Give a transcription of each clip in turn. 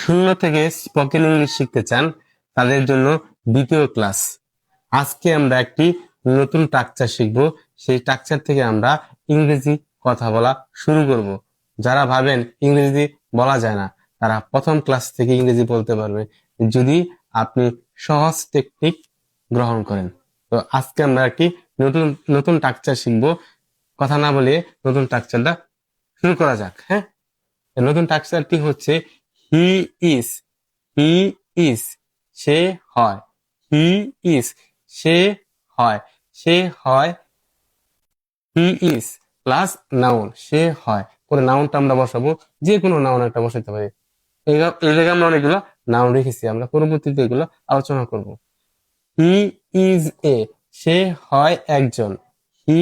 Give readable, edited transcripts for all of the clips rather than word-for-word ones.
শূন্য থেকে spoken English শিখতে চান তাদের জন্য দ্বিতীয় ক্লাস। আজকে আমরা একটি নতুন টাকচার শিখব। সেই টাকচার থেকে আমরা ইংরেজি কথা বলা শুরু করব। যারা ভাবেন ইংরেজি বলা যায় না, তারা প্রথম ক্লাস থেকে ইংরেজি বলতে পারবে যদি আপনি সহজ টেকনিক গ্রহণ করেন। তো আজকে আমরা একটি নতুন নতুন টাকচার শিখব। কথা না বলে নতুন টাকচারটা শুরু করা যাক। হ্যাঁ, নতুন টাকচারটি হচ্ছে হি ইজ। হি ইজ সে হয়। হি ইজ সে হয়। সে হয়। হি ইজ প্লাস নাউন, সে হয় পরে নাউনটা আমরা বসাবো, যে কোনো নাউন একটা বসাতে পারি। এই জায়গায় আমরা অনেকগুলো নাউন রেখেছি, আমরা পরবর্তীতে এগুলো আলোচনা করব। হি ইজ এ সে হয় একজন। হি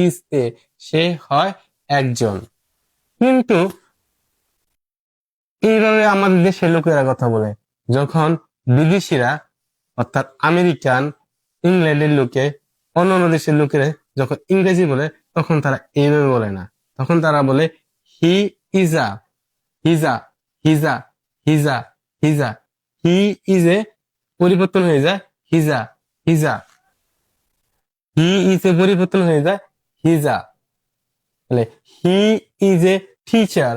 ইজ এ সে হয় একজন। কিন্তু এইভাবে আমাদের দেশের লোকেরা কথা বলে। যখন বিদেশিরা অর্থাৎ আমেরিকান, ইংল্যান্ডের লোকে, অন্যান্য দেশের লোকেরা যখন ইংরেজি বলে, তখন তারা এইভাবে বলে না। তখন তারা বলে হি ইজা, হিজা, হিজা, হিজা, হিজা। হি ইজ এ পরিবর্তন হয়ে যায় হিজা, হিজা। হি ইজ এ পরিবর্তন হয়ে যায় হিজা। তাহলে হি ইজ এ টিচার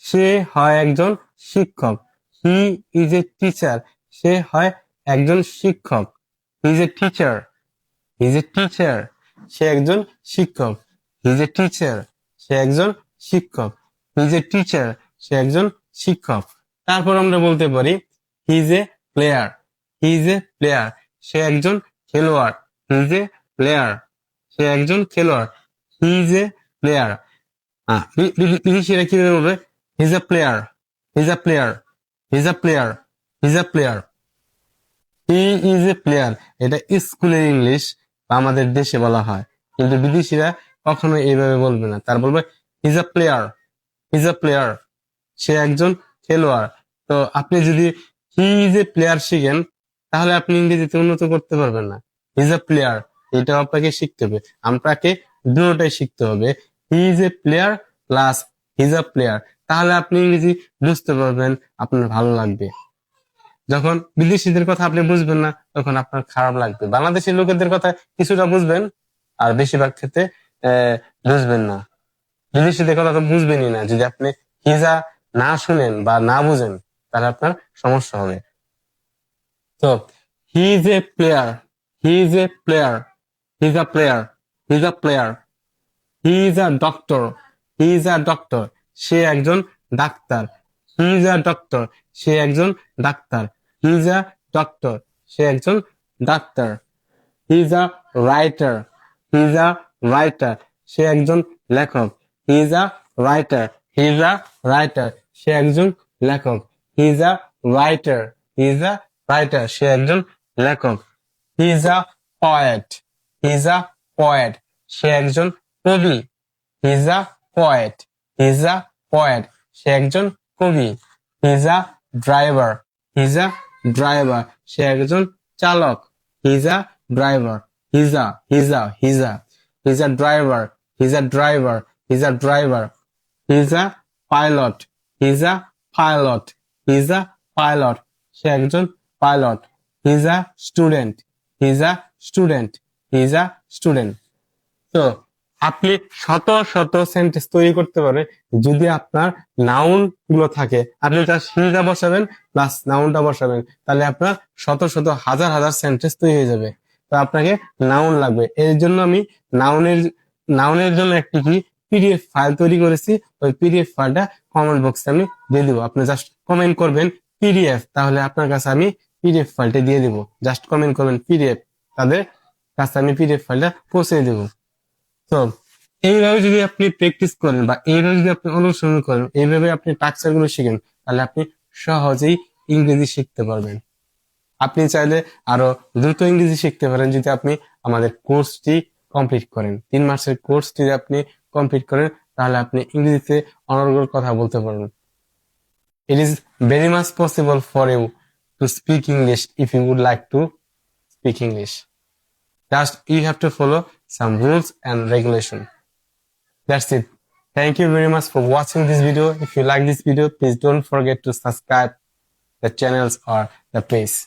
সে হয় একজন শিক্ষক। হি ইজ এ টিচার সে হয় একজন শিক্ষক। He is a teacher, he is a teacher সে একজন শিক্ষক। হি ইজ এ টিচার সে একজন শিক্ষক। হি ইজ এ টিচার সে একজন শিক্ষক। তারপর আমরা বলতে পারি he is a player. He is a player সে একজন খেলোয়াড়। হি ইজ এ প্লেয়ার সে একজন খেলোয়াড়। He is a player. বিদেশিরা কিভাবে বলবে he's a player, he's a player, he's a player, he's a player. He is a player এটা স্কুলের ইংলিশ বা আমাদের দেশে বলা হয়, কিন্তু বিদেশিরা কখনো এইভাবে বলবে না। তার বলবে he's a player, he's a player সে একজন খেলোয়াড়। তো আপনি যদি হি ইজ এ প্লেয়ার শিখেন, তাহলে আপনি ইংরেজিতে উন্নত করতে পারবেন না। হিজ এ প্লেয়ার এটা আপনাকে শিখতে হবে, আপনাকে দুটোটাই শিখতে হবে। হি is a player plus his a player, তাহলে আপনি ইংরেজি বুঝতে পারবেন, আপনার ভালো লাগবে। যখন বিদেশিদের কথা আপনি বুঝবেন না, তখন আপনার খারাপ লাগবে। বাংলাদেশের লোকেদের কথা কিছুটা বুঝবেন, আর বেশিরভাগ ক্ষেত্রে বুঝবেন না। বিদেশিদের কথা তো বুঝবেনই না। যদি আপনি হিজা না শুনেন বা না বুঝেন, তাহলে আপনার সমস্যা হবে। তো he is a player, he is a player, he is a player, he is a player. He is a doctor, he is a doctor সে একজন ডাক্তার। হি ইজ আ ডক্টর সে একজন ডাক্তার। হি ইজ আ ডক্টর সে একজন ডাক্তার। He is a writer, he is a writer সে একজন লেখক। He is a writer, he is a writer সে একজন লেখক। He is a writer, he is a writer সে একজন লেখক। He is a poet, he is a poet সে একজন কবি। He is a poet, he is a poet সে একজন কবি। He is a driver, he is a driver সে একজন চালক। He is a driver, he's a, he's a, he's a, he's a driver, he's a driver, he's a driver. He's a pilot, he's a pilot, he's a pilot সে একজন pilot. He's আ student, his আ student, his আ student. তো আপনি শত শত sentence তৈরি করতে পারবেন যদি আপনার নাউন গুলো থাকে। আপনি জাস্ট হিজা বসাবেন প্লাস নাউনটা বসাবেন, তাহলে আপনার শত শত হাজার হাজার সেন্টেন্স তৈরি হয়ে যাবে। তো আপনাকে নাউন লাগবে। এর জন্য আমি নাউনের নাউনের জন্য একটি কি পিডিএফ ফাইল তৈরি করেছি। ওই পিডিএফ ফাইলটা কমেন্ট বক্সে আমি দিয়ে দিব। আপনি জাস্ট কমেন্ট করবেন পিডিএফ, তাহলে আপনার কাছে আমি পিডিএফ ফাইলটা দিয়ে দিব। জাস্ট কমেন্ট করবেন পিডিএফ, তাদের কাছে আমি পিডিএফ ফাইলটা পৌঁছে দেবো। তো এইভাবে যদি আপনি প্র্যাকটিস করেন বা এইভাবে যদি আপনি অনুসরণ করেন, এইভাবে আপনি টাকচার গুলো শিখেন, তাহলে আপনি সহজেই ইংরেজি শিখতে পারবেন। আপনি চাইলে আরো দ্রুত ইংরেজি শিখতে পারেন যদি আপনি আমাদের কোর্সটি কমপ্লিট করেন। 3 মাসের কোর্সটি যদি আপনি কমপ্লিট করেন, তাহলে আপনি ইংরেজিতে অনর্গল কথা বলতে পারবেন। It is very much possible for you to speak English if you would like to speak English. Just you have to follow some rules and regulation. That's it. Thank you very much for watching this video. If you like this video, please don't forget to subscribe the channels or the page.